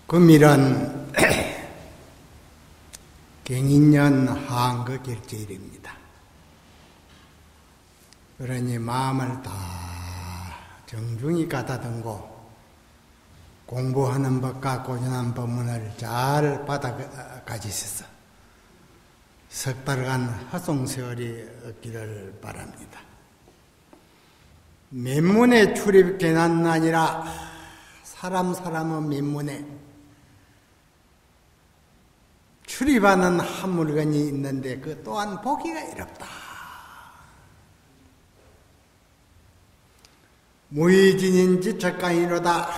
금일은 경인년 한거결제일입니다. 그러니 마음을 다 정중히 가다듬고 공부하는 법과 고전한 법문을 잘 받아 가지셔서 석 달간 화송세월이 얻기를 바랍니다. 맨문에 출입견한 아니라 사람은 맨문에 출입하는 한 물건이 있는데 그 또한 보기가 어렵다. 무의진인지 적강이로다.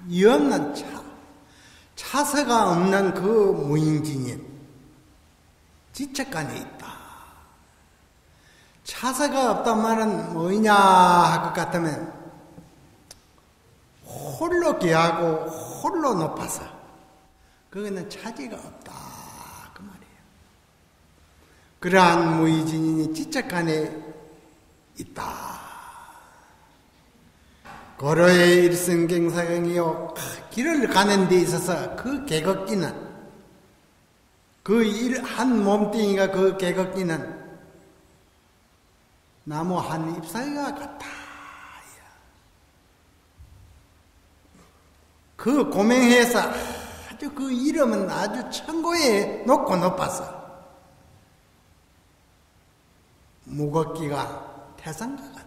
이 없는 차서가 없는 그 무인진인 지척간에 있다. 차서가 없단 말은 뭐냐 할 것 같으면 홀로 귀하고 홀로 높아서 그거는 차지가 없다 그 말이에요. 그러한 무의진인이 지척간에 있다. 고로의 일승경사경이요, 길을 가는 데 있어서 그 개걷기는, 한 몸뚱이가 그 개걷기는 나무 한 잎사귀와 같다. 그 고명해서 아주 그 이름은 아주 천고에 높고 높아서 무겁기가 태산과 같다.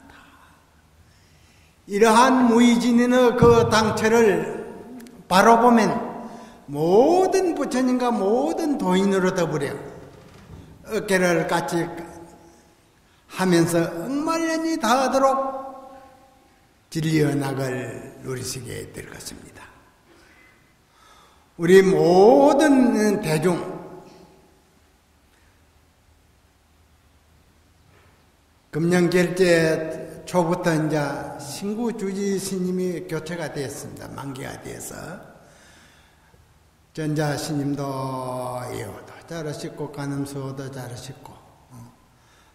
이러한 무의진인의 그 당처를 바로 보면 모든 부처님과 모든 도인으로 더불어 어깨를 같이 하면서 억만년이 닿도록 진리언학을 누리시게 될 것입니다. 우리 모든 대중, 금년결제 초부터 이제 신구주지 스님이 교체가 되었습니다. 만기가 되어서 전자 스님도 예호도 잘하시고 간음수호도 잘하시고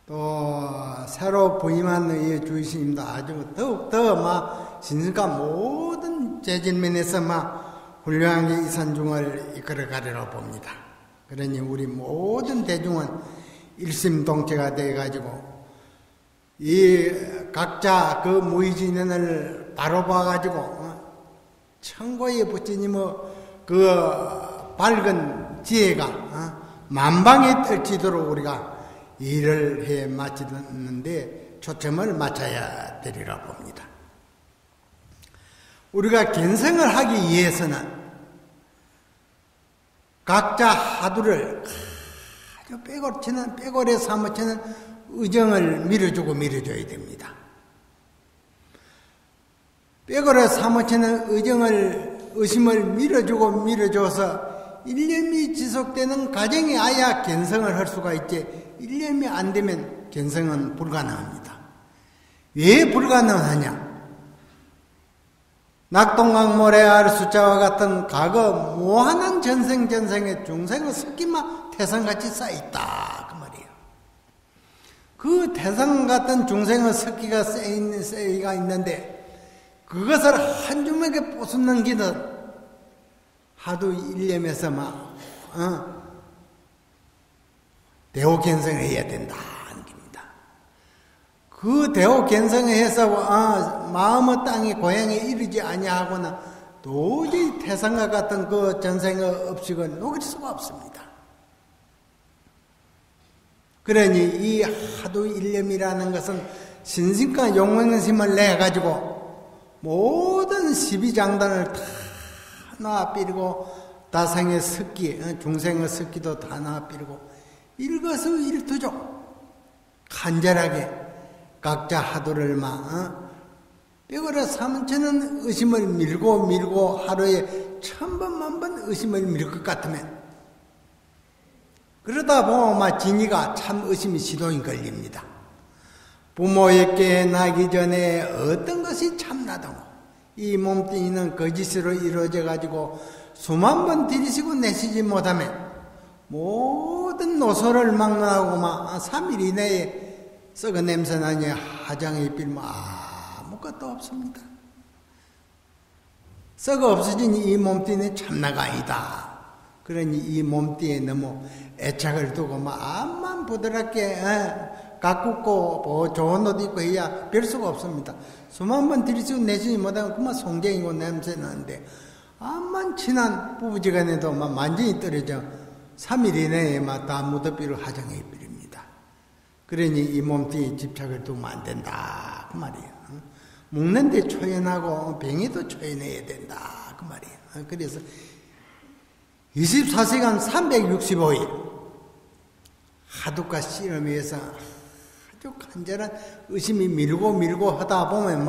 또 새로 부임한 주지 스님도 아주 더욱더 막 신승과 모든 재질면에서 막 훌륭하게 이산중을 이끌어가리라 봅니다. 그러니 우리 모든 대중은 일심동체가 되어가지고 이 각자 그 무의진연을 바로 봐가지고 천고의 부처님의 그 밝은 지혜가 만방에 떨치도록 우리가 일을 해 마치는데 초점을 맞춰야 되리라 봅니다. 우리가 견성을 하기 위해서는 각자 하두를 아주 빼골에 사무치는 의정을 밀어줘야 됩니다. 빼골에 사무치는 의심을 밀어줘서 일념이 지속되는 과정이 아야 견성을 할 수가 있지, 일념이 안 되면 견성은 불가능합니다. 왜 불가능하냐? 낙동강 모래알 숫자와 같은 과거 무한한 전생의 중생의 습기만 태산같이 쌓여있다 그 말이에요. 그 태산 같은 중생의 습기가 쌓여가 있는데 그것을 한 주먹에 부수는 기는 하도 일념에서 막 대호견성을 해야 된다 하는 겁니다. 그 대호견성을 해서 마음의 땅이 고향에 이르지 아니하거나 도저히 태산과 같은 그 전생의 업식을 녹일 수가 없습니다. 그러니 이 하도 일념이라는 것은 신심과 용맹심을 내가지고 모든 12장단을 다 놔삐리고 다생의 습기, 중생의 습기도 다 놔삐리고 일거수일투족 간절하게 각자 하도를 뼈그려 사문치는 의심을 밀고 하루에 1000번, 10,000번 의심을 밀 것 같으면 그러다 보면 진이가 참 의심이 시동이 걸립니다. 부모에게 나기 전에 어떤 것이 참나다고 이 몸뚱이는 거짓으로 이루어져 가지고 수만 번 들이시고 내쉬지 못하면 모든 노소를 막론하고 3일 이내에 썩은 냄새 나니 화장이 빌면 아무것도 없습니다. 썩어 없어진 이 몸뚱이는 참나가 아니다. 그러니 이 몸뚱이에 너무 애착을 두고 앞만 부드럽게 가꾸고 좋은 옷 입고 해야 별 수가 없습니다. 수만 번 들이시고 내쉬지 못하면 그만 송쟁이고 냄새 나는데 암만 친한 부부지간에도 완전히 떨어져 3일 이내에 다 무더비를 화장해 버립니다. 그러니 이 몸뚱이에 집착을 두면 안 된다 그 말이에요. 먹는데 초연하고 병에도 초연해야 된다 그 말이에요. 그래서 24시간 365일 하두가 씨름에서 아주 간절한 의심이 밀고 하다 보면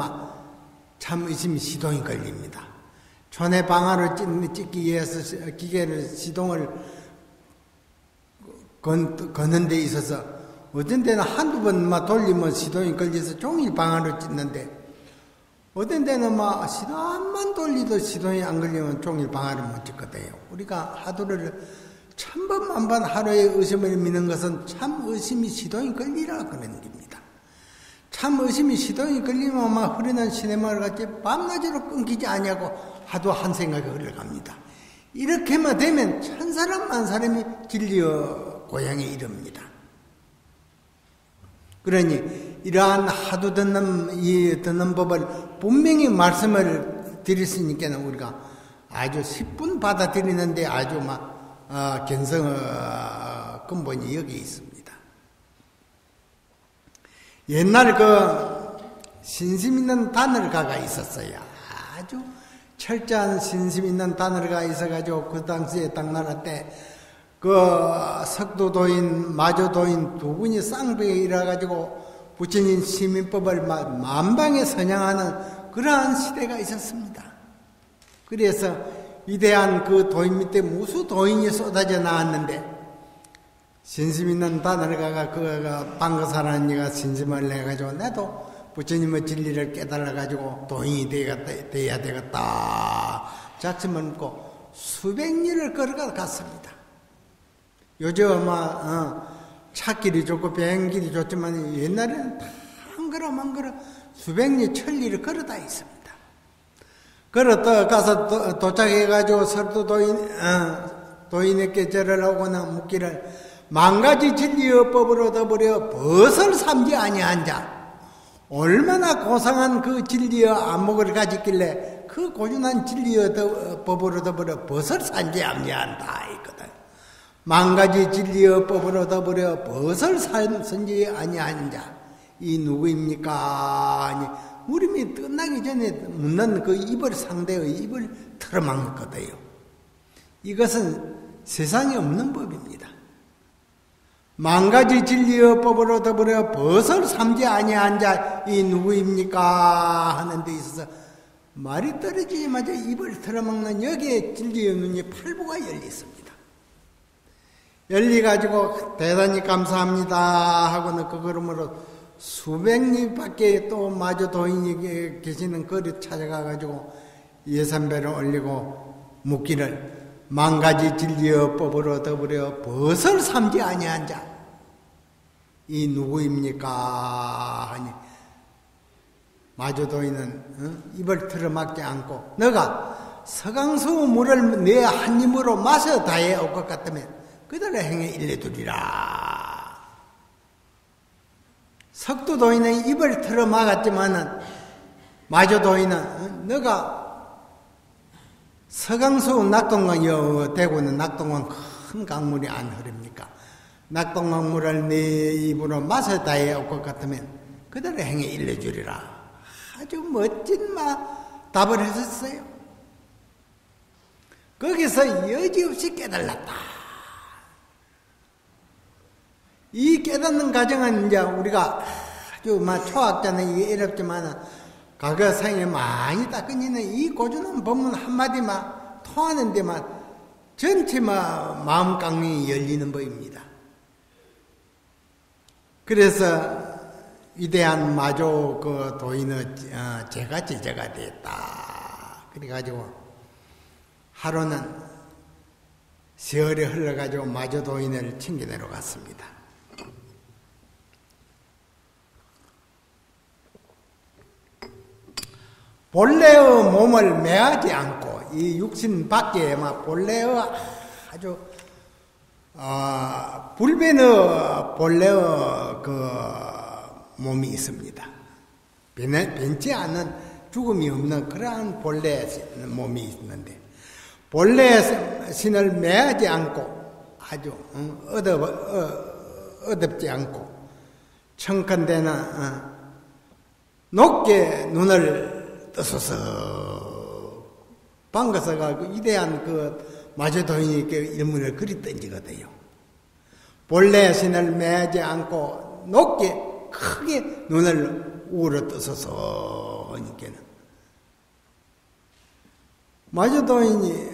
참 의심이 시동이 걸립니다. 촌의 방아를 찍기 위해서 기계를 시동을 거는 데 있어서 어떤 때는 한두 번 돌리면 시동이 걸려서 종일 방아를 찢는데 어떤 때는 시동만 돌리도 시동이 안 걸리면 종일 방아를 못 찢거든요. 우리가 하두를 1000번 만번 하루에 의심을 미는 것은 참 의심이 시동이 걸리라 그런 겁니다. 참 의심이 시동이 걸리면 흐르는 시냇물 같이 밤낮으로 끊기지 아니하고 하도 한 생각이 흘러갑니다. 이렇게만 되면 1000사람 만사람이 진리의 고향에 이릅니다. 그러니 이러한 하도 듣는 법을 분명히 말씀을 드렸으니까 우리가 아주 10분 받아들이는데 아주 견성의 근본이 여기 있습니다. 옛날 신심 있는 단을가가 있었어요. 아주 철저한 신심 있는 단을가 있어가지고 그 당시에 당나라 때 석도도인, 마조도인 두 분이 쌍벽에 일어가지고 부처님 시민법을 만방에 선양하는 그러한 시대가 있었습니다. 그래서 위대한 그 도인 밑에 무수 도인이 쏟아져 나왔는데 신심 있는 단을가가 그가 방거사라는 이가 신심을 내가지고 나도 부처님의 진리를 깨달아가지고 도인이 돼야 되겠다 작심을 먹고 수백 리를 걸어가 갔습니다. 요즘 차길이 좋고 비행길이 좋지만 옛날에는 한 걸음 한 걸음 수백 리 천리를 걸어다 있습니다. 걸었다 가서 도착해가지고 설도 도인에게 절을 하거나 묻기를 만가지 진리의 법으로 더불어 벗을 삼지 아니한 자 얼마나 고상한 그 진리의 안목을 가졌길래 그 고준한 진리의 법으로 더불어 벗을 삼지 아니한다 있거든. 만가지 진리의 법으로 더불어 벗을 삼지 아니한 자 이 누구입니까? 아니 무림이 끝나기 전에 묻는 그 입을 상대의 입을 틀어막거든요. 이것은 세상에 없는 법입니다. 만가지 진리의 법으로 더불어 벗을 삼지 아니한 자 이 누구입니까? 하는 데 있어서 말이 떨어지자마자 입을 틀어막는 여기에 진리의 눈이 팔부가 열렸습니다. 열리가지고 대단히 감사합니다 하고는 그 걸음으로 수백 리 밖에 또 마저 도인이 계시는 거리 찾아가가지고 예산배를 올리고 묻기를 만가지 진리의 법으로 더불어 벗을 삼지 아니한 자 이 누구입니까? 하니 마저 도인은 입을 틀어막지 않고 너가 서강수 물을 내 한 입으로 마셔 다해 올 것 같으면 그대로 행해 일러두리라. 석도도인은 입을 틀어막았지만은 마저도인은 너가 서강수 낙동강 대구는 낙동강 큰 강물이 안 흐릅니까? 낙동강물을 내 입으로 마셔 다해 올 것 같으면 그대로 행해 일러주리라. 아주 멋진 답을 하셨어요. 거기서 여지없이 깨달았다. 이 깨닫는 과정은 이제 우리가 아주 초학자는 이게 어렵지만 과거 생에 많이 닦으니는 이 고주는 법문 한마디만 통하는 데만 전체 마음 깡명이 열리는 법입니다. 그래서 위대한 마조 그 도인의 제가 제자가 됐다. 그래가지고 하루는 세월이 흘러가지고 마조 도인을 챙겨 내려갔습니다. 본래의 몸을 매하지 않고 이 육신 밖에 본래의 아주 불변의 본래의 그 몸이 있습니다. 변치 않는 죽음이 없는 그러한 본래 몸이 있는데 본래 신을 매하지 않고 아주 어둡지 않고 청컨대는 높게 눈을 떠서서 방가서가 그 위대한 그 마조도인에게 일문을 그리 던지거든요. 본래 신을 매하지 않고 높게 크게 눈을 우러 떠서서 하니까는 마조도인이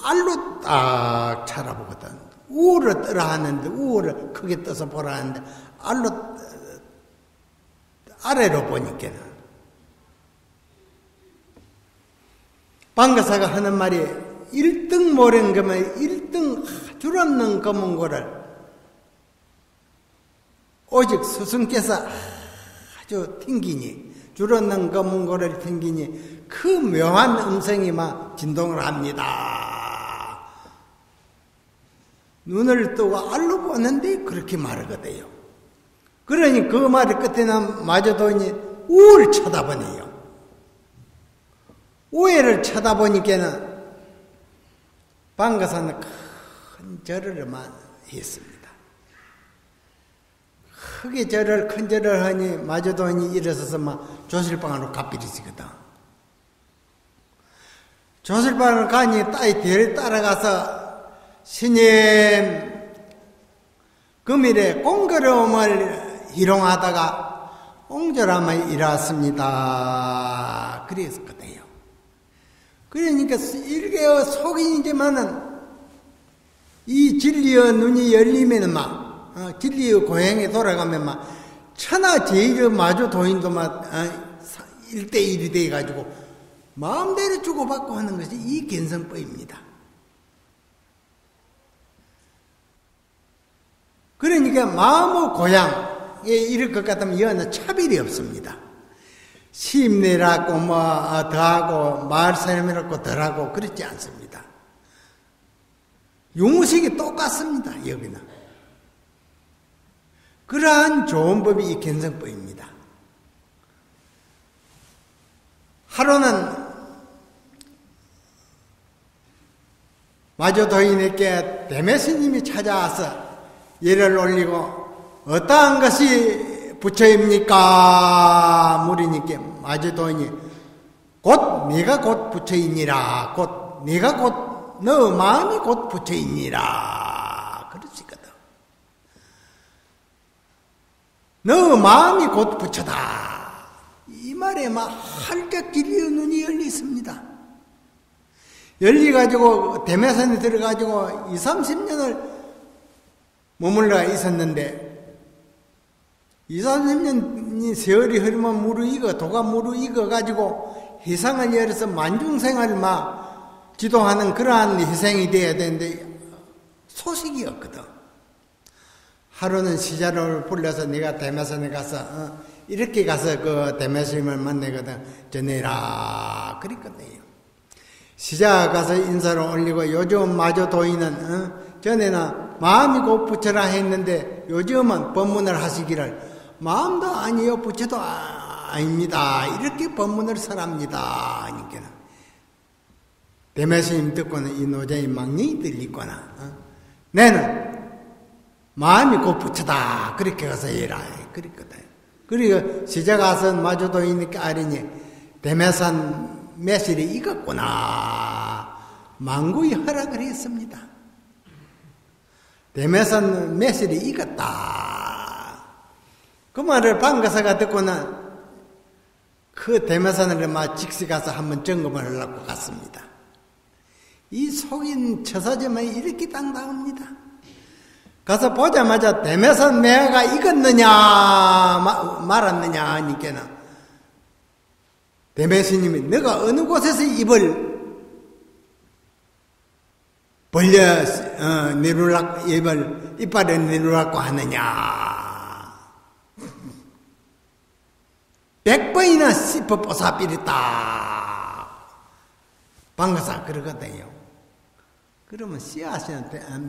알로 딱 쳐다보거든. 우를 떠라 하는데 우를 크게 떠서 보라 하는데 알로 아래로 보니까는 방가사가 하는 말이 1등 모른 거면 1등 줄없는 검은 고를 오직 스승께서 아주 튕기니 줄없는 검은 고를 튕기니 그 묘한 음성이 막 진동을 합니다. 눈을 뜨고 알로 보는데 그렇게 말하거든요. 그러니 그 말의 끝에는 마저도니 우를 쳐다보네요. 우회를 쳐다보니까는 방가사는 큰 절을만 했습니다. 크게 큰 절을 하니 마저도니 일어서서 막 조실방으로 갓비리시거든. 조실방을 가니 딸이 뒤를 따라가서 스님 금일에 공거로움을 희롱하다가 옹졸함을 일었습니다. 그랬거든요. 그러니까 일개의 속인이지만은 이 진리의 눈이 열리면 진리의 고향에 돌아가면 천하제일의 마조도인도 1대1이 돼가지고 마음대로 주고받고 하는 것이 이 견성법입니다. 그러니까 마음의 고향에 이를 것 같으면 여는 차별이 없습니다. 시임내라고 더하고 마을 사람이라고 덜하고 그렇지 않습니다. 용식이 똑같습니다. 여기는. 그러한 좋은 법이 이 견성법입니다. 하루는 마조도인에게 대매스님이 찾아와서 예를 올리고 어떠한 것이 부처입니까? 물으니까 마조도인이 곧 네가 곧 부처이니라. 곧 네가 곧 너 마음이 곧 부처이니라. 그러시거든. 너 마음이 곧 부처다. 이 말에 활짝 진리의 눈이 열리습니다. 열리가지고 대매산에 들어가지고 20-30년을 머물러 있었는데 20-30년이 세월이 흐르면 무르익어 도가 무르익어 가지고 희상을 열어서 만중생을 지도하는 그러한 희생이 되어야 되는데 소식이 없거든. 하루는 시자를 불러서 네가 대매산에 가서 이렇게 가서 그 대매스님을 만나거든 전해라 그랬거든요. 시자가 가서 인사를 올리고 요즘 마조도인은 전에는 마음이 곧 부처라 했는데 요즘은 법문을 하시기를 마음도 아니요 부처도 아닙니다. 이렇게 법문을 설합니다. 하니까 대매스님 듣고는 이 노자의 망령이 들리거나 내는 마음이 곧 부처다. 그렇게 가서 해라. 그랬거든. 그리고 시자가 가서 마조도인이니까 알으니 대매산 매실이 익었구나. 망구이 허락을 했습니다. 대매산 매실이 익었다. 그 말을 방가사가 듣고는 그 대매산을 직시 가서 한번 점검을 하려고 갔습니다. 이 속인 처사지만 이렇게 당당합니다. 가서 보자마자 댐에서 내가 익었느냐 말았느냐 하니까는 댐의 스님이 너가 어느 곳에서 입을 벌려 이빨을 내누라고 하느냐 100번이나 씹어 뽀사삐렸다 방가사 그러거든요. 그러면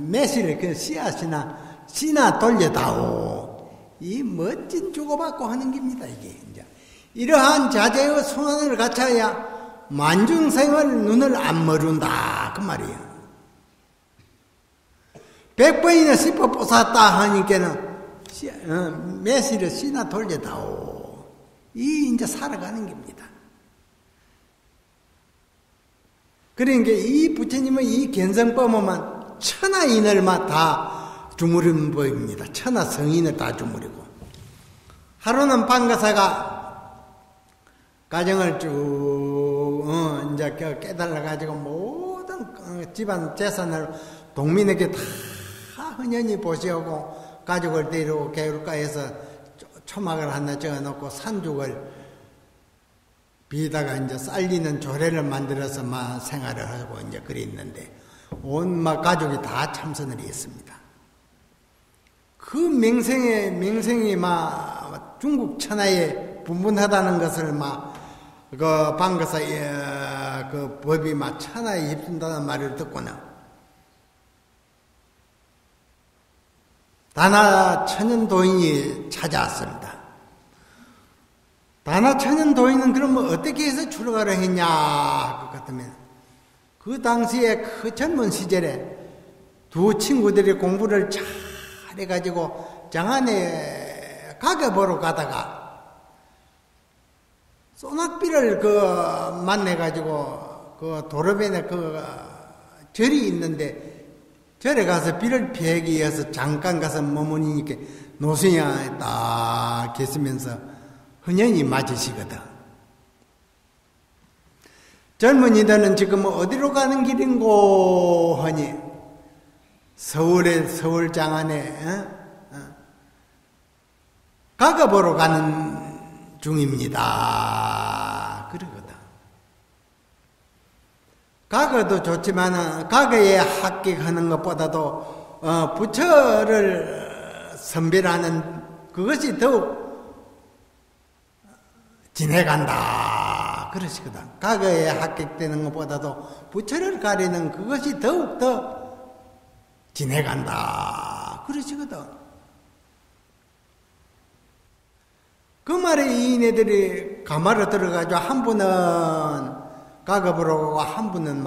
매실을 그 씨나 돌려다오. 이 멋진 주고받고 하는 겁니다, 이게. 이제. 이러한 자제의 순환을 갖춰야 만중생을 눈을 안 머룬다. 그 말이에요. 100번이나 씹어 뽀샀다 하니까는, 매실을 씨나 돌려다오. 이 이제 살아가는 겁니다. 그러니까 이 부처님은 이 견성법만 천하인을만 다 주무리는 법입니다. 천하 성인을 다 주무리고. 하루는 방가사가 가정을 쭉, 이제 깨달아가지고 모든 집안 재산을 동민에게 다 흔연히 보시오고 가족을 데리고 개울가에서 초막을 하나 지어놓고 산죽을 비다가 이제 쌀리는 조례를 만들어서 막 생활을 하고 이제 그랬는데 온막 가족이 다 참선을 했습니다. 그 명생이 막 중국 천하에 분분하다는 것을 막 그 방가사의 그 법이 막 천하에 휩쓴다는 말을 듣고는 다나 천연 도인이 찾아왔습니다. 다나 천연 도인은 그러면 어떻게 해서 출가를 했냐 그 같으면 그 당시에 그 젊은 시절에 두 친구들이 공부를 잘 해가지고 장안에 가게 보러 가다가 소낙비를 만나가지고 그 도로변에 그 절이 있는데 절에 가서 비를 피하기 위해서 잠깐 가서 머무니까 노승이 딱 계시면서 흔연히 맞으시거든. 젊은이들은 지금 어디로 가는 길인고 하니 서울 장안에 가가 보러 가는 중입니다. 그러거든. 가거도 좋지만 가거에 합격하는 것보다도 부처를 선별하는 그것이 더욱 지내간다. 그러시거든. 가거에 합격되는 것보다도 부처를 가리는 그것이 더욱 더 지내간다. 그러시거든. 그 말에 이인애들이 가마로 들어가지고 한 분은 가급으로 가고 한 분은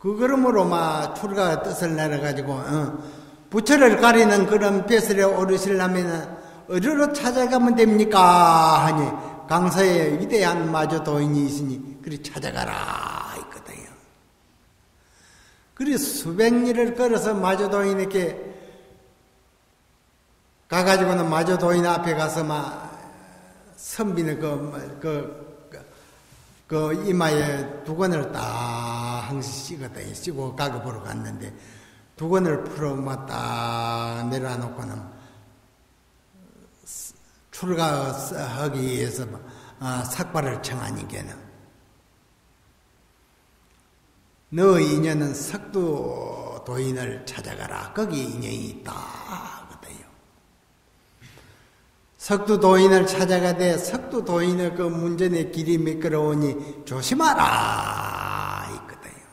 그 걸음으로 출가 뜻을 내려가지고 부처를 가리는 그런 벼슬에 오르시려면 어디로 찾아가면 됩니까? 하니 강서에 위대한 마조 도인이 있으니 그리 찾아가라 있거든요. 그리 수백 리를 걸어서 마조 도인에게 가가지고는 마조 도인 앞에 가서 선비는 그 이마에 두건을 딱 항시 씌거든요. 씌고 가급으로 갔는데 두건을 풀어 딱 내려놓고는 출가하기 위해서 삭발을 청하니께는 너 인연은 석두 도인을 찾아가라. 거기 인연이 있다. 석두 도인을 찾아가되 석두 도인의 그 문전의 길이 미끄러우니 조심하라 있거든요.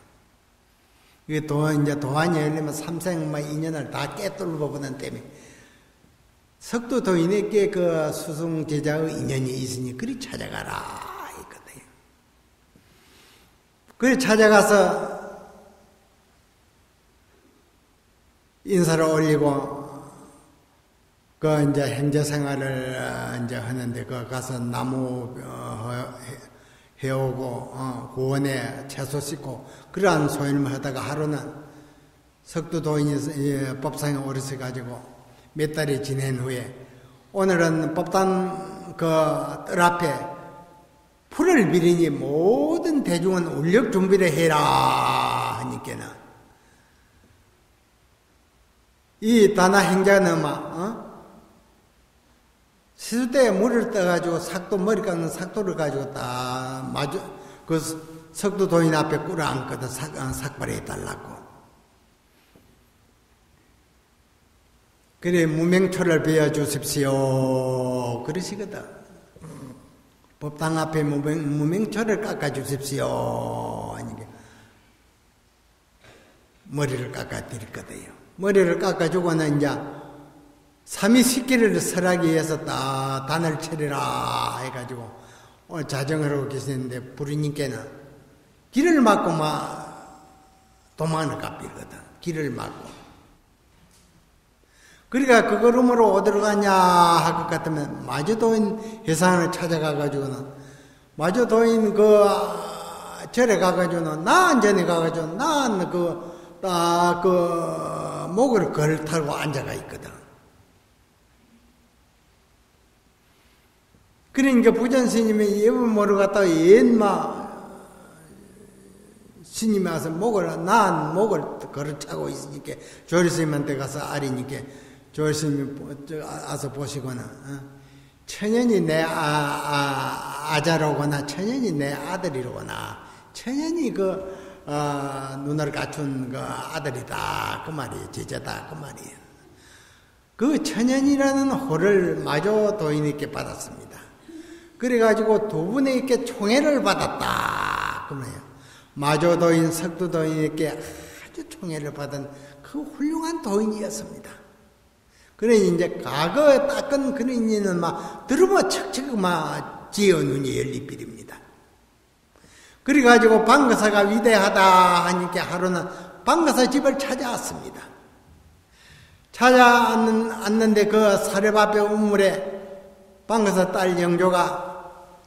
이게 이제 도안이 열리면 삼생 인연을 다 깨뚫고 보는 때문에 석두 도인에게 그 수승 제자의 인연이 있으니 그리 찾아가라 있거든요. 그리 찾아가서 인사를 올리고 이제 행자 생활을 이제 하는데 가서 나무 해오고 고원에 채소 씻고 그러한 소일을 하다가 하루는 석두 도인이 법상에 오르셔 가지고 몇 달이 지낸 후에 오늘은 법당 뜰 앞에 풀을 비리니 모든 대중은 울력 준비를 해라 하니까는 이 다나 행자는 시수대에 물을 떠가지고 삭도 머리 깎는 삭도를 가지고 딱 마주 그 석두 도인 앞에 꿇어앉거든 삭발해 달라고. 그래 무명초를 베어 주십시오 그러시거든. 법당 앞에 무명초를 깎아 주십시오 하니까 머리를 깎아 드릴 거대요. 머리를 깎아 주고는 이제 삼위식기를 설하기 위해서 딱 단을 차리라 해가지고 오늘 자정을 하고 계시는데 부르님께는 길을 막고 도망을 깎이거든. 길을 막고. 그러니까 그 걸음으로 어디로 가냐 할 것 같으면 마주도인 회상을 찾아가가지고는 마주도인 절에 가가지고는 나안전에 가가지고 난 목을 걸타고 앉아가 있거든. 그러니까 부전 스님이 예불 모르 갔다가 스님이 와서 나은 목을 걸어차고 있으니까 조리스님한테 가서 아리니까 조리스님이 와서 보시거나 천연이 내 아자로거나 천연이 내 아들이로거나 천연이 눈을 갖춘 아들이다 그 말이에요. 제자다 그 말이에요. 그 천연이라는 호를 마조 도인에게 받았습니다. 그래가지고 두 분에게 총애를 받았다 그 말이에요. 마조 도인, 석두 도인에게 아주 총애를 받은 그 훌륭한 도인이었습니다. 그러니 이제 과거에 닦은 그런 인연은 들으면 척척 지어 눈이 열리필입니다. 그래가지고 방거사가 위대하다 하니까 하루는 방거사 집을 찾아왔습니다. 찾아왔는데 그 사렵 앞에 우물에 방거사 딸 영조가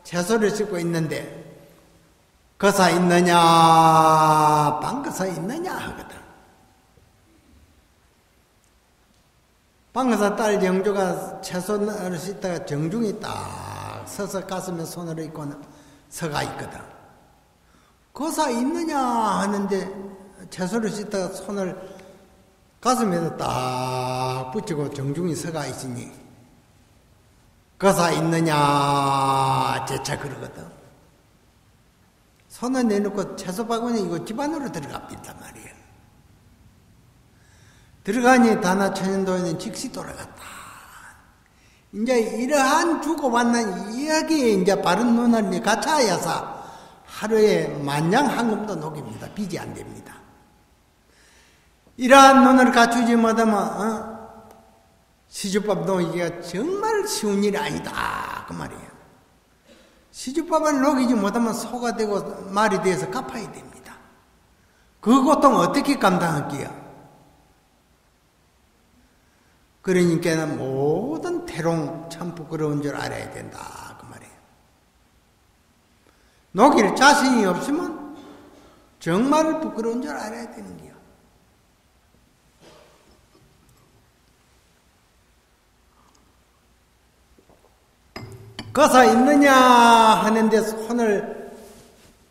채소를 씻고 있는데 거사 있느냐 방거사 있느냐 하거든. 방거사 딸 영조가 채소를 씻다가 정중히 딱 서서 가슴에 손을 얹고 서가 있거든. 거사 있느냐 하는데 채소를 씻다가 손을 가슴에다 딱 붙이고 정중히 서가 있으니 거사 있느냐 재차 그러거든. 손을 내놓고 채소 바구니 이거 집 안으로 들어가 빈단 말이에요. 들어가니 다나천연도에는 즉시 돌아갔다. 이제 이러한 주고받는 이야기에 이제 바른 눈을 갖춰야사 하루에 만냥 한 금도 녹입니다. 빚이 안 됩니다. 이러한 눈을 갖추지 못하면 시주밥 녹이기가 정말 쉬운 일이 아니다 그 말이에요. 시주밥을 녹이지 못하면 소가 되고 말이 돼서 갚아야 됩니다. 그 고통 어떻게 감당할게요? 그러니까 모든 태롱 참 부끄러운 줄 알아야 된다 그 말이에요. 녹일 자신이 없으면 정말 부끄러운 줄 알아야 되는 거예요. 거사 있느냐 하는데 손을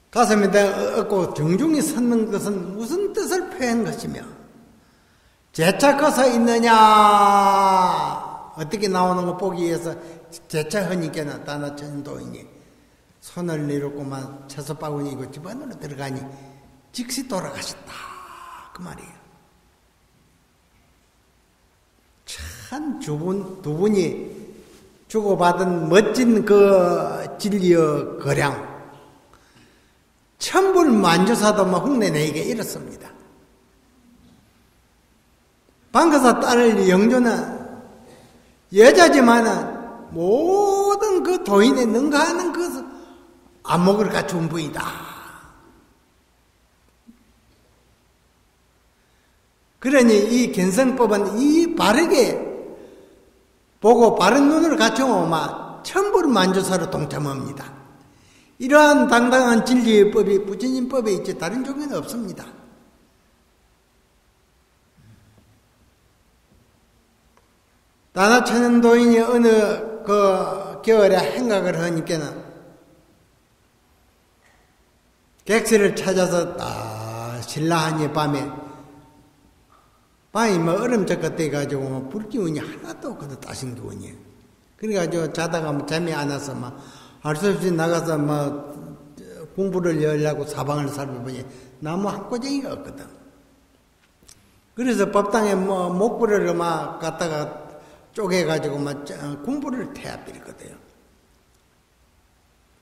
가슴에다 얹고 정중히 섰는 것은 무슨 뜻을 표현한 것이며 재차 거사 있느냐 어떻게 나오는 거 보기 위해서 재차 하니까 다나천도인이 손을 내놓고만 채소 바구니 이고 집 안으로 들어가니 즉시 돌아가셨다 그 말이에요. 참 두 분이 주고받은 멋진 그 진리의 거량 천불 만주사도 흉내내기가 이렇습니다. 방거사 딸 영조는 여자지만은 모든 그 도인에 능가하는 그 안목을 갖춘 분이다. 그러니 이 견성법은 이 바르게 보고 바른 눈을 갖추면 천불 만주사로 동참합니다. 이러한 당당한 진리의 법이 부처님법에 있지 다른 종교는 없습니다. 다나천연도인이 어느 그 겨울에 행각을 하니까는 객실을 찾아서 딱 신라하니 밤에 방이 뭐 얼음적 같아 가지고 뭐 불기운이 하나도 없거든. 따신 기운이. 그래가지고 자다가 뭐 잠이 안 와서 막 할 수 없이 나가서 뭐 공부를 열려고 사방을 살펴보니 나무 한 꼬쟁이가 없거든. 그래서 법당에 뭐 목불을 막 갖다가 쪼개가지고 막 공부를 태워버리거든요.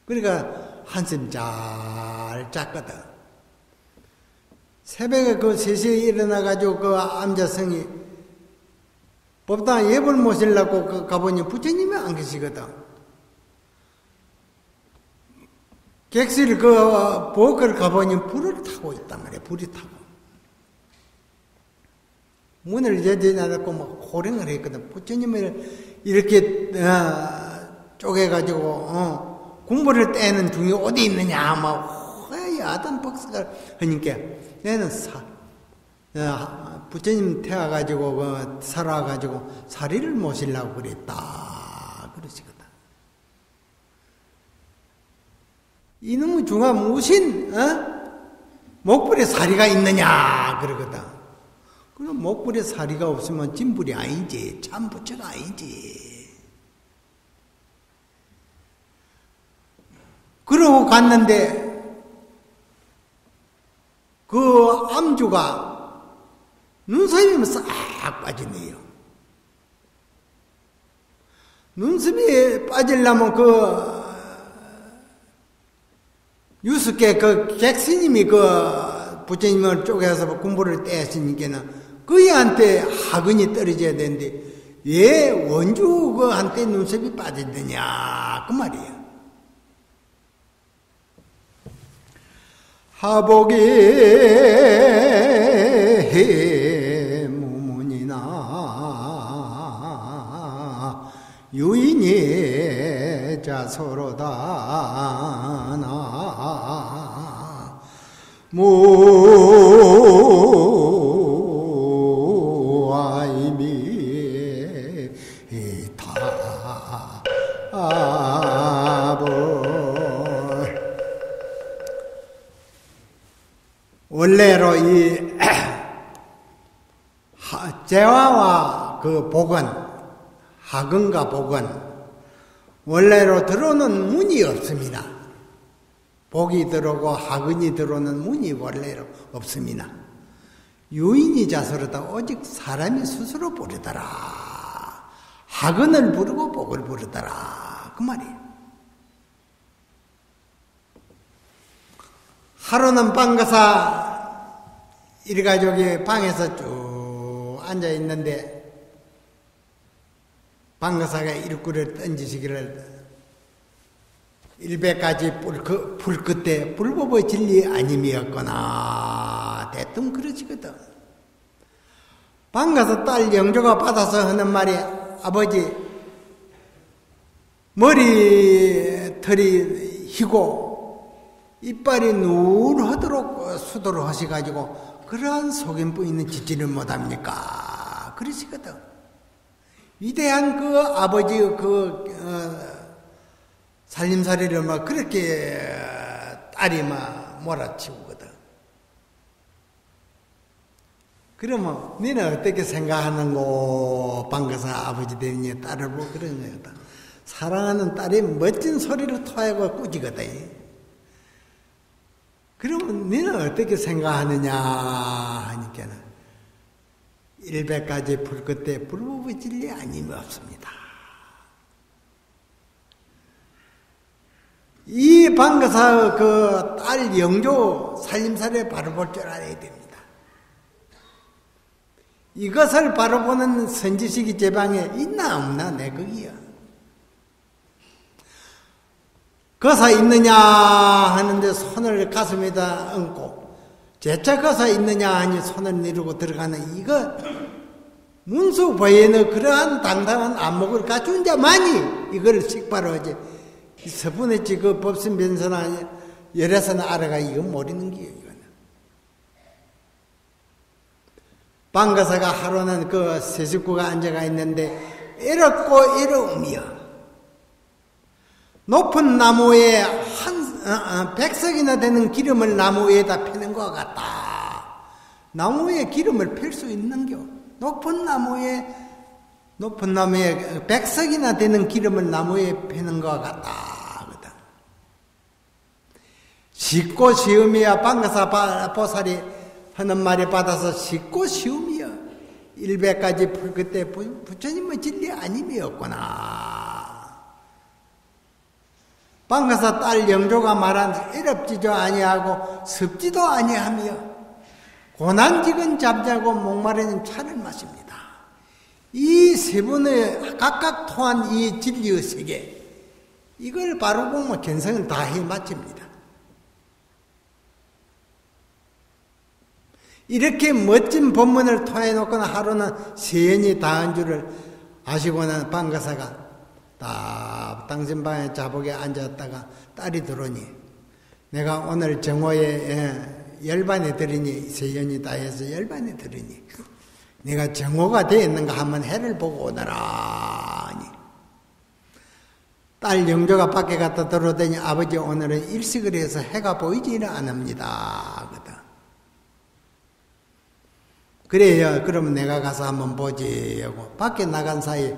그러니까 한숨 잘 잤거든. 새벽에 그 3시에 일어나가지고 그 암자성이 법당 예불 모시려고 가보니 부처님이 안 계시거든. 객실 그 보호를 가보니 불을 타고 있단 말이야. 불이 타고. 문을 여지 않았고 막 호령을 했거든. 부처님을 이렇게 쪼개가지고 공부를 떼는 중이 어디 있느냐 막 야단 박수가 하니까 내는 부처님 태워가지고 살아가지고 사리를 모시려고 그랬다 그러시거든. 이놈의 중화 무신 목불에 사리가 있느냐 그러거든. 그럼 목불에 사리가 없으면 진불이 아니지, 참 부처가 아니지. 그러고 갔는데 그 암주가 눈썹이 싹 빠지네요. 눈썹이 빠지려면 그 유스케 그 객스님이 그 부처님을 쪼개서 공부를 떼었으니까는 그이한테 학은이 떨어져야 되는데 왜 원주 그한테 눈썹이 빠졌느냐 그 말이야. 하복이 무문이나 유인이 자서로다 나 무아이미 타보. 원래로 이 재화와 그 복은 하근과 복은 원래로 들어오는 문이 없습니다. 복이 들어오고 하근이 들어오는 문이 원래로 없습니다. 유인이 자서로다 오직 사람이 스스로 부르더라. 하근을 부르고 복을 부르더라 그 말이에요. 하루는 방가사 일가족이 방에서 쭉 앉아 있는데 방가사가 일구를 던지시기를 일백가지 불 끝에 불법의 진리 아님이었거나 대뜸 그러시거든. 방가사 딸 영조가 받아서 하는 말이 아버지 머리털이 희고 이빨이 누르하도록 수도를 하셔가지고 그러한 속임부 있는 짓지를 못합니까? 그러시거든. 위대한 그 아버지의 살림살이를 막 그렇게 딸이 막 몰아치우거든. 그러면 너는 어떻게 생각하는고? 방가사 아버지 되니 딸을 보고 그런 거다. 사랑하는 딸이 멋진 소리를 토하고 꾸지거든. 그러면 너는 어떻게 생각하느냐 하니까는 일백가지 불 끝에 불법의 진리 아님이 없습니다. 이 방가사의 그 딸 영조 살림살이를 바로 볼 줄 알아야 됩니다. 이것을 바로 보는 선지식이 제 방에 있나 없나 내 거기야. 거사 있느냐 하는데 손을 가슴에다 얹고 제차 거사 있느냐 하니 손을 내리고 들어가는 이거 문수부에는 그러한 당당한 안목을 갖춘 자만이 이걸 식바로 하지. 서분했지 그 법신 변선아 열애서는 알아가 이거 모르는 게요. 이거는 방가사가 하루는 그 세 식구가 앉아가 있는데 이렇고 이러우며 높은 나무에 백석이나 되는 기름을 나무 위에다 피는 것 같다. 나무 위에 기름을 필 수 있는겨. 높은 나무에 백석이나 되는 기름을 나무 위에 피는 것 같다. 쉽고 쉬움이야. 방가사 보살이 하는 말이 받아서 쉽고 쉬움이야. 100가지 그때 부처님의 진리 아님이었구나. 방가사 딸 영조가 말한 어렵지도 아니하고 습지도 아니하며 고난직은 잠자고 목마르는 차를 마십니다. 이 세 분의 각각 토한 이 진리의 세계, 이걸 바로 보면 견성을 다 해 마칩니다. 이렇게 멋진 법문을 토해놓고는 하루는 세연이 다한 줄을 아시고는 방가사가 딱 당신 방에 자복에 앉았다가 딸이 들어오니 내가 오늘 정오에 열반에 들으니 세연이 다 해서 열반에 들으니 내가 정오가 되었는가 한번 해를 보고 오너라. 딸 영조가 밖에 갔다 들어오더니 아버지 오늘은 일식을 해서 해가 보이지는 않습니다. 그래요. 그러면 내가 가서 한번 보지 하고 밖에 나간 사이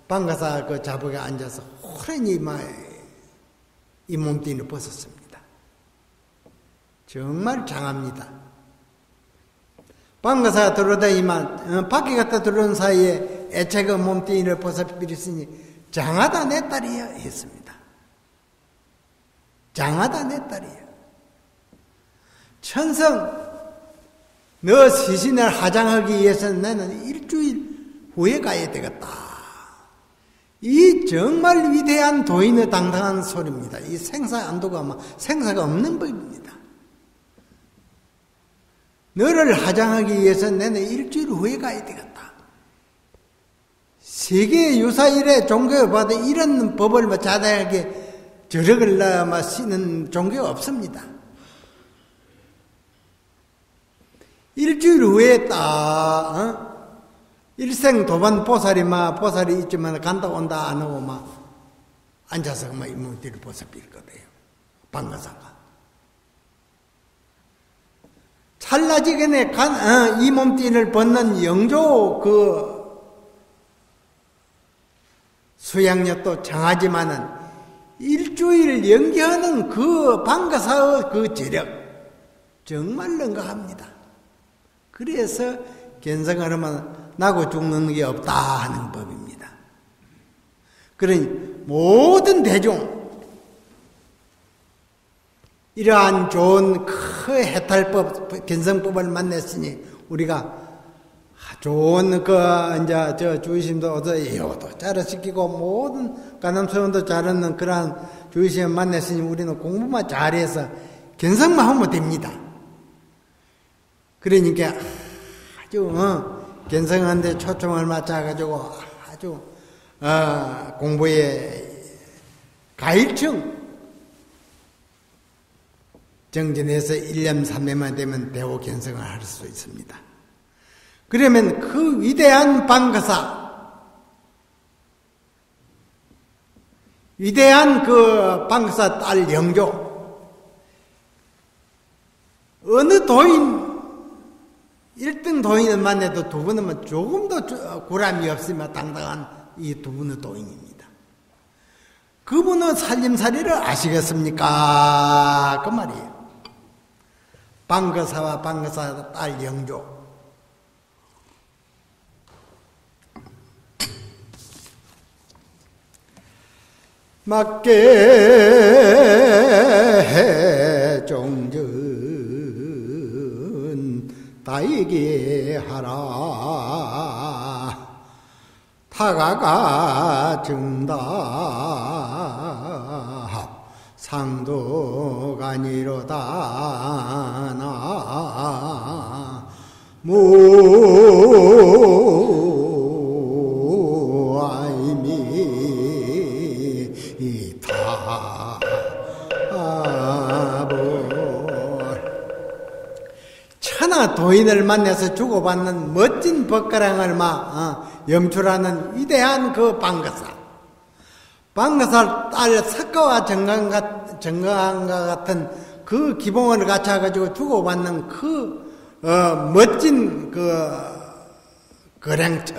방가사 그 자복에 앉아서 호련히 이 몸뚱이를 벗었습니다. 정말 장합니다. 방가사가 들어오더니만 밖에 갔다 들어온 사이에 애착의 몸뚱이를 벗어버렸으니 장하다 내 딸이야 했습니다. 장하다 내 딸이야. 천성 너 시신을 화장하기 위해서는 나는 일주일 후에 가야 되겠다. 이 정말 위대한 도인의 당당한 소리입니다. 이 생사안도가 생사가 없는 법입니다. 너를 화장하기 위해서는 나는 일주일 후에 가야 되겠다. 세계 유사 이래 종교에 봐도 이런 법을 자다하게 저력을 쓰는 종교가 없습니다. 일주일 후에 일생 도반 보살이 있지만 간다 온다 안 하고 앉아서 이 몸띠를 벗어버릴 거예요. 방가사가. 찰나지간에 이 몸띠를 벗는 영조 수양력도 장하지만은 일주일 연기하는 방가사의 저력 정말 능가합니다. 그래서 견성을 하면 나고 죽는 게 없다 하는 법입니다. 그러니 모든 대중 이러한 좋은 큰 해탈법 견성법을 만났으니 우리가 좋은 주의심도 예호도 잘시키고 모든 가남소원도 잘하는 그러한 주의심을 만났으니 우리는 공부만 잘해서 견성만 하면 됩니다. 그러니까 아주 견성하는데 초점을 맞춰가지고 아주 공부에 가일층 정진해서 1년 3년만 되면 대호 견성을 할 수 있습니다. 그러면 그 위대한 방가사, 위대한 방가사 딸 영조, 어느 도인 1등 도인을 만나도 두 분은 조금도 구람이 없으면 당당한 이 두 분의 도인입니다. 그분의 살림살이를 아시겠습니까? 그 말이에요. 방가사와 방가사 딸 영조. 맞게 종전 다이게 하라 타가가 증다 상도가니로다 나 천하 도인을 만나서 주고받는 멋진 법가랑을 염출하는 위대한 그 방가사. 방가살 딸 석가와 정강과 같은 그 기봉을 갖춰가지고 주고받는 멋진 거량처.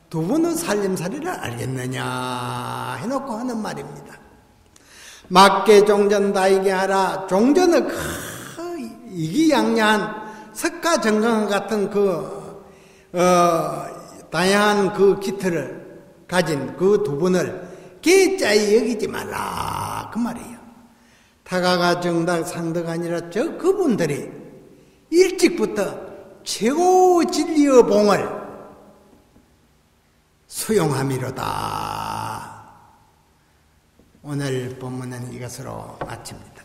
두 분은 살림살이를 알겠느냐 해놓고 하는 말입니다. 맞게 종전 다이게 하라. 종전의 이기양양한 석가 정강 같은 다양한 기틀을 가진 그 두 분을 개짜이 여기지 말라 그 말이에요. 타가가 정당 상덕 아니라 그분들이 일찍부터 최고 진리의 봉을 수용함이로다. 오늘 본문은 이것으로 마칩니다.